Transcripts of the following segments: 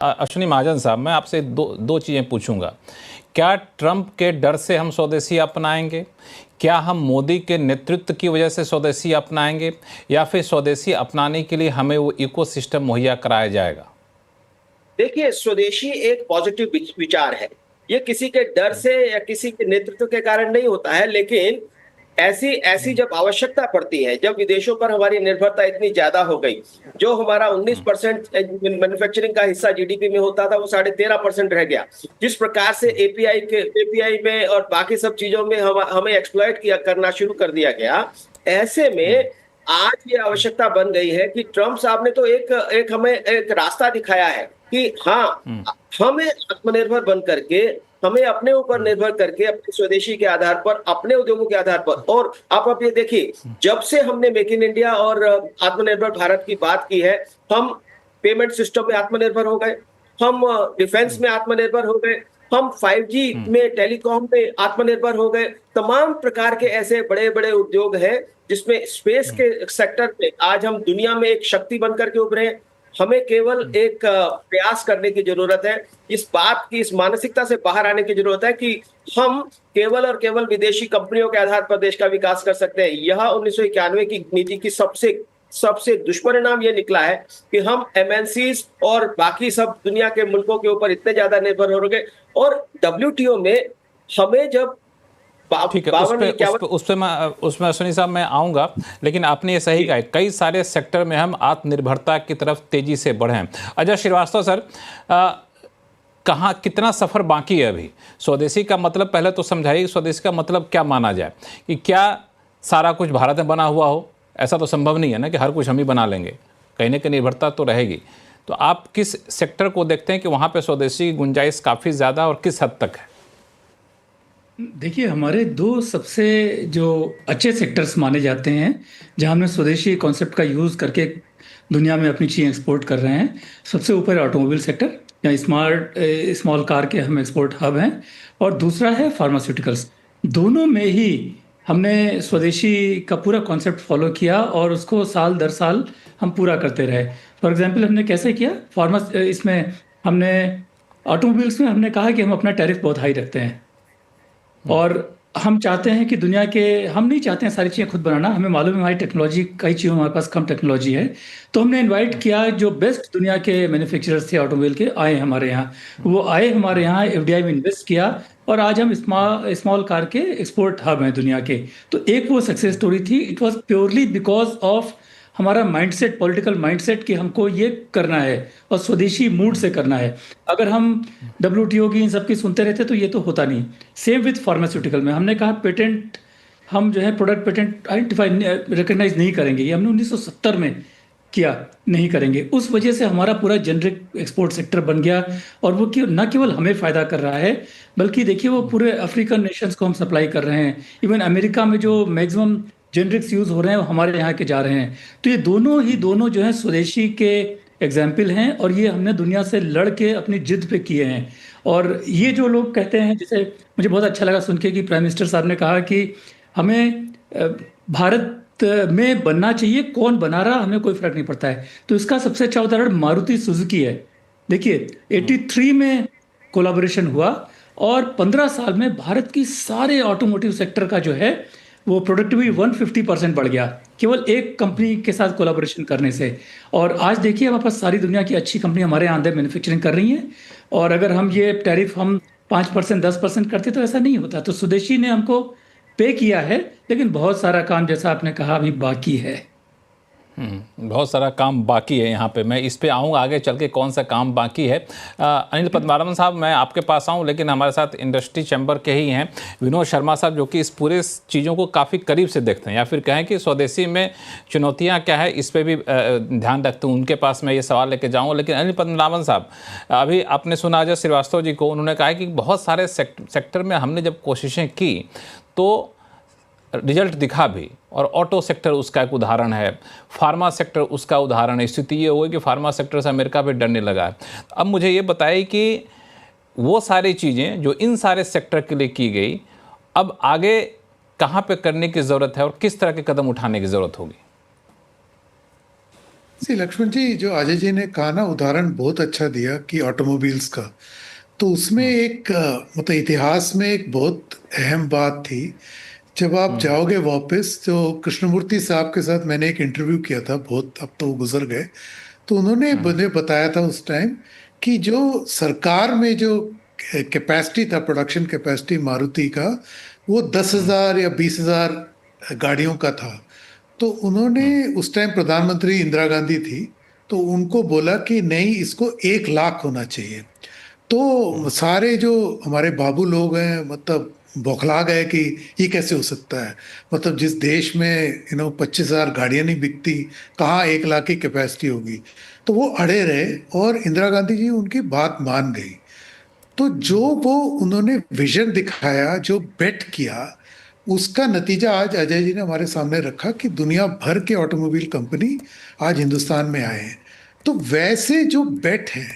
अश्विनी महाजन साहब, मैं आपसे दो चीज़ें पूछूंगा। क्या ट्रंप के डर से हम स्वदेशी अपनाएंगे? क्या हम मोदी के नेतृत्व की वजह से स्वदेशी अपनाएंगे? या फिर स्वदेशी अपनाने के लिए हमें वो इकोसिस्टम मुहैया कराया जाएगा? देखिए, स्वदेशी एक पॉजिटिव विचार है। ये किसी के डर से या किसी के नेतृत्व के कारण नहीं होता है, लेकिन ऐसी ऐसी जब आवश्यकता पड़ती है, जब विदेशों पर हमारी निर्भरता इतनी ज्यादा हो गई, जो हमारा 19% मैन्युफैक्चरिंग का हिस्सा जीडीपी में होता था, वो 13.5% रह गया। जिस प्रकार से एपीआई में और बाकी सब चीजों में हमें एक्सप्लॉइट करना शुरू कर दिया गया, ऐसे में आज ये आवश्यकता बन गई है कि ट्रंप साहब ने तो एक हमें एक रास्ता दिखाया है कि हाँ, हमें आत्मनिर्भर बन करके, हमें अपने ऊपर निर्भर करके, अपने स्वदेशी के आधार पर, अपने उद्योगों के आधार पर, और आप अब ये देखिए, जब से हमने मेक इन इंडिया और आत्मनिर्भर भारत की बात की है, हम पेमेंट सिस्टम में आत्मनिर्भर हो गए, हम डिफेंस में आत्मनिर्भर हो गए, हम 5G में, टेलीकॉम में आत्मनिर्भर हो गए। तमाम प्रकार के ऐसे बड़े बड़े उद्योग हैं जिसमें स्पेस के सेक्टर में आज हम दुनिया में एक शक्ति बनकर के उभरे हैं। हमें केवल एक प्रयास करने की जरूरत है, इस बात की, इस मानसिकता से बाहर आने की जरूरत है कि हम केवल और केवल विदेशी कंपनियों के आधार पर देश का विकास कर सकते हैं। यह 1991 की नीति की सबसे दुष्परिणाम यह निकला है कि हम एमएनसीज और बाकी सब दुनिया के मुल्कों के ऊपर इतने ज्यादा निर्भर हो गए, और डब्ल्यूटीओ में हमें जब ठीक है, उसमें अश्विनी साहब मैं आऊँगा, लेकिन आपने ये सही कहा, कई सारे सेक्टर में हम आत्मनिर्भरता की तरफ तेजी से बढ़े हैं। अजय श्रीवास्तव सर, कहाँ कितना सफ़र बाकी है अभी? स्वदेशी का मतलब पहले तो समझाइए, स्वदेशी का मतलब क्या माना जाए? कि क्या सारा कुछ भारत में बना हुआ हो? ऐसा तो संभव नहीं है ना कि हर कुछ हम ही बना लेंगे, कहीं ना कहीं निर्भरता तो रहेगी। तो आप किस सेक्टर को देखते हैं कि वहाँ पर स्वदेशी की गुंजाइश काफ़ी ज़्यादा और किस हद तक है? देखिए, हमारे दो सबसे जो अच्छे सेक्टर्स माने जाते हैं जहां हमने स्वदेशी कॉन्सेप्ट का यूज़ करके दुनिया में अपनी चीज़ें एक्सपोर्ट कर रहे हैं, सबसे ऊपर ऑटोमोबाइल सेक्टर या स्मॉल कार के हम एक्सपोर्ट हब हैं, और दूसरा है फार्मास्यूटिकल्स। दोनों में ही हमने स्वदेशी का पूरा कॉन्सेप्ट फॉलो किया और उसको साल दर साल हम पूरा करते रहे। फॉर एग्जाम्पल, हमने कैसे किया? इसमें हमने ऑटोमोबाइल्स में हमने कहा कि हम अपना टैरिफ बहुत हाई रखते हैं, और हम चाहते हैं कि दुनिया के, हम नहीं चाहते हैं सारी चीज़ें खुद बनाना, हमें मालूम है हमारी टेक्नोलॉजी, कई चीज़ों में हमारे पास कम टेक्नोलॉजी है, तो हमने इनवाइट किया जो बेस्ट दुनिया के मैन्युफैक्चरर्स थे ऑटोमोबाइल के, आए हमारे यहाँ। वो आए हमारे यहाँ, एफडीआई में इन्वेस्ट किया, और आज हम स्मॉल कार के एक्सपोर्ट हब हैं दुनिया के। तो एक वो सक्सेस स्टोरी थी। It was purely because of हमारा माइंडसेट, पॉलिटिकल माइंडसेट कि हमको ये करना है और स्वदेशी मूड से करना है। अगर हम डब्ल्यूटीओ की इन सबकी सुनते रहते तो ये तो होता नहीं। सेम विथ फार्मास्यूटिकल में हमने कहा पेटेंट, हम जो है प्रोडक्ट पेटेंट आइडेंटिफाई रिकग्नाइज नहीं करेंगे, ये हमने 1970 में किया, नहीं करेंगे। उस वजह से हमारा पूरा जेनरिक एक्सपोर्ट सेक्टर बन गया, और वो न केवल हमें फ़ायदा कर रहा है, बल्कि देखिए वो पूरे अफ्रीकन नेशंस को हम सप्लाई कर रहे हैं। इवन अमेरिका में जो मैक्सिमम जेनरिक्स यूज़ हो रहे हैं वो हमारे यहाँ के जा रहे हैं। तो ये दोनों जो हैं स्वदेशी के एग्जाम्पल हैं, और ये हमने दुनिया से लड़ के अपनी जिद पे किए हैं। और ये जो लोग कहते हैं, जैसे मुझे बहुत अच्छा लगा सुन के कि प्राइम मिनिस्टर साहब ने कहा कि हमें भारत में बनना चाहिए, कौन बना रहा हमें कोई फर्क नहीं पड़ता है। तो इसका सबसे अच्छा उदाहरण मारुति सुजुकी है। देखिए, 83 में कोलैबोरेशन हुआ, और 15 साल में भारत की सारे ऑटोमोटिव सेक्टर का जो है वो प्रोडक्टिविटी 150% बढ़ गया, केवल एक कंपनी के साथ कोलैबोरेशन करने से। और आज देखिए हमारे पास सारी दुनिया की अच्छी कंपनी हमारे यहाँ अंदर मैन्युफैक्चरिंग कर रही हैं, और अगर हम ये टैरिफ हम 5% 10% करते तो ऐसा नहीं होता। तो स्वदेशी ने हमको पे किया है, लेकिन बहुत सारा काम, जैसा आपने कहा, अभी बाकी है। बहुत सारा काम बाकी है यहाँ पे। मैं इस पे आऊँगा आगे चल के, कौन सा काम बाकी है। अनिल पद्मारावन साहब, मैं आपके पास आऊँ, लेकिन हमारे साथ इंडस्ट्री चैम्बर के ही हैं विनोद शर्मा साहब, जो कि इस पूरे चीज़ों को काफ़ी करीब से देखते हैं, या फिर कहें कि स्वदेशी में चुनौतियाँ क्या है, इस पर भी ध्यान रखते हैं। उनके पास मैं ये सवाल लेके जाऊँगा। लेकिन अनिल पद्मारावन साहब, अभी आपने सुना अजय श्रीवास्तव जी को, उन्होंने कहा कि बहुत सारे सेक्टर में हमने जब कोशिशें की तो रिजल्ट दिखा भी, और ऑटो सेक्टर उसका एक उदाहरण है, फार्मा सेक्टर उसका उदाहरण है। स्थिति ये हुई कि फार्मा सेक्टर से अमेरिका पे डरने लगा है। अब मुझे ये बताइए कि वो सारी चीज़ें जो इन सारे सेक्टर के लिए की गई, अब आगे कहाँ पे करने की ज़रूरत है और किस तरह के कदम उठाने की ज़रूरत होगी? लक्ष्मण जी, जो अजय जी ने कहा ना, उदाहरण बहुत अच्छा दिया कि ऑटोमोबाइल्स का। तो उसमें एक मतलब इतिहास में एक बहुत अहम बात थी। जब आप जाओगे वापस, तो कृष्णमूर्ति साहब के साथ मैंने एक इंटरव्यू किया था, बहुत अब तो वो गुजर गए। तो उन्होंने मुझे बताया था उस टाइम कि जो सरकार में जो कैपेसिटी था, प्रोडक्शन कैपेसिटी मारुति का, वो 10,000 या 20,000 गाड़ियों का था। तो उन्होंने, उस टाइम प्रधानमंत्री इंदिरा गांधी थी, तो उनको बोला कि नहीं, इसको 1 लाख होना चाहिए। तो सारे जो हमारे बाबू लोग हैं, मतलब बौखला गए कि ये कैसे हो सकता है। मतलब जिस देश में 25,000 गाड़ियां नहीं बिकती, कहाँ 1 लाख की कैपेसिटी होगी। तो वो अड़े रहे और इंदिरा गांधी जी उनकी बात मान गई। तो जो वो उन्होंने विजन दिखाया, जो बेट किया, उसका नतीजा आज अजय जी ने हमारे सामने रखा कि दुनिया भर के ऑटोमोबाइल कंपनी आज हिंदुस्तान में आए हैं। तो वैसे जो बेट है,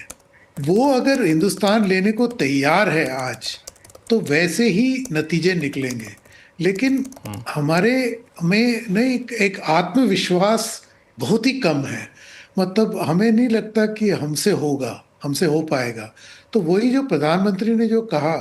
वो अगर हिंदुस्तान लेने को तैयार है आज, तो वैसे ही नतीजे निकलेंगे। लेकिन हमारे में नहीं, एक आत्मविश्वास बहुत ही कम है। मतलब हमें नहीं लगता कि हमसे होगा, हमसे हो पाएगा। तो वही जो प्रधानमंत्री ने जो कहा,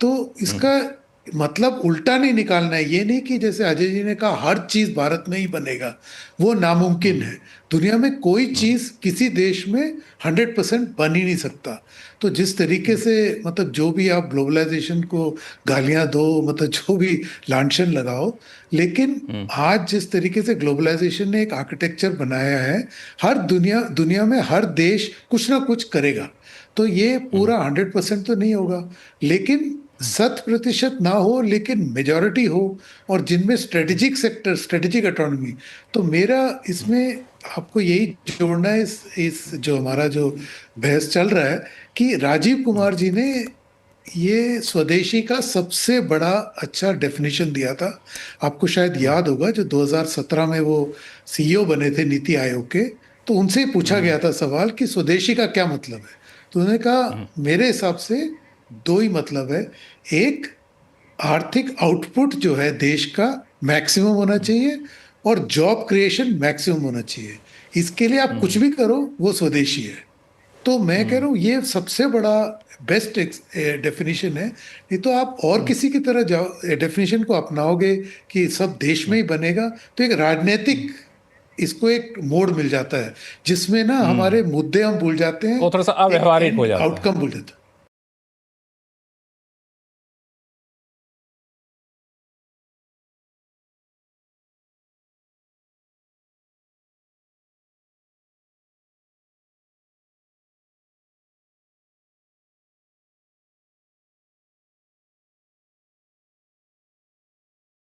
तो इसका मतलब उल्टा नहीं निकालना है। ये नहीं कि जैसे अजय जी ने कहा हर चीज भारत में ही बनेगा, वो नामुमकिन है। दुनिया में कोई चीज किसी देश में 100% बन ही नहीं सकता। तो जिस तरीके से, मतलब जो भी आप ग्लोबलाइजेशन को गालियां दो, मतलब जो भी लांछन लगाओ, लेकिन आज जिस तरीके से ग्लोबलाइजेशन ने एक आर्किटेक्चर बनाया है, हर दुनिया में हर देश कुछ ना कुछ करेगा। तो ये पूरा 100% तो नहीं होगा, लेकिन 100% ना हो, लेकिन मेजॉरिटी हो। और जिनमें स्ट्रेटेजिक सेक्टर, स्ट्रेटेजिक ऑटोनॉमी। तो मेरा इसमें आपको यही जोड़ना है, इस जो हमारा जो बहस चल रहा है, कि राजीव कुमार जी ने ये स्वदेशी का सबसे बड़ा अच्छा डेफिनेशन दिया था। आपको शायद याद होगा, जो 2017 में वो सीईओ बने थे नीति आयोग के, तो उनसे पूछा गया था सवाल कि स्वदेशी का क्या मतलब है। तो उन्होंने कहा, मेरे हिसाब से दो ही मतलब है। एक, आर्थिक आउटपुट जो है देश का मैक्सिमम होना चाहिए, और जॉब क्रिएशन मैक्सिमम होना चाहिए। इसके लिए आप कुछ भी करो, वो स्वदेशी है। तो मैं कह रहा हूँ ये सबसे बड़ा बेस्ट डेफिनेशन है। नहीं तो आप और किसी की तरह जाओ, डेफिनेशन को अपनाओगे कि सब देश में ही बनेगा, तो एक राजनीतिक इसको एक मोड़ मिल जाता है, जिसमें ना हमारे मुद्दे हम भूल जाते हैं, वो थोड़ा सा एक अव्यवहारिक एंड हो जाता है। आउटकम भूल जाता है।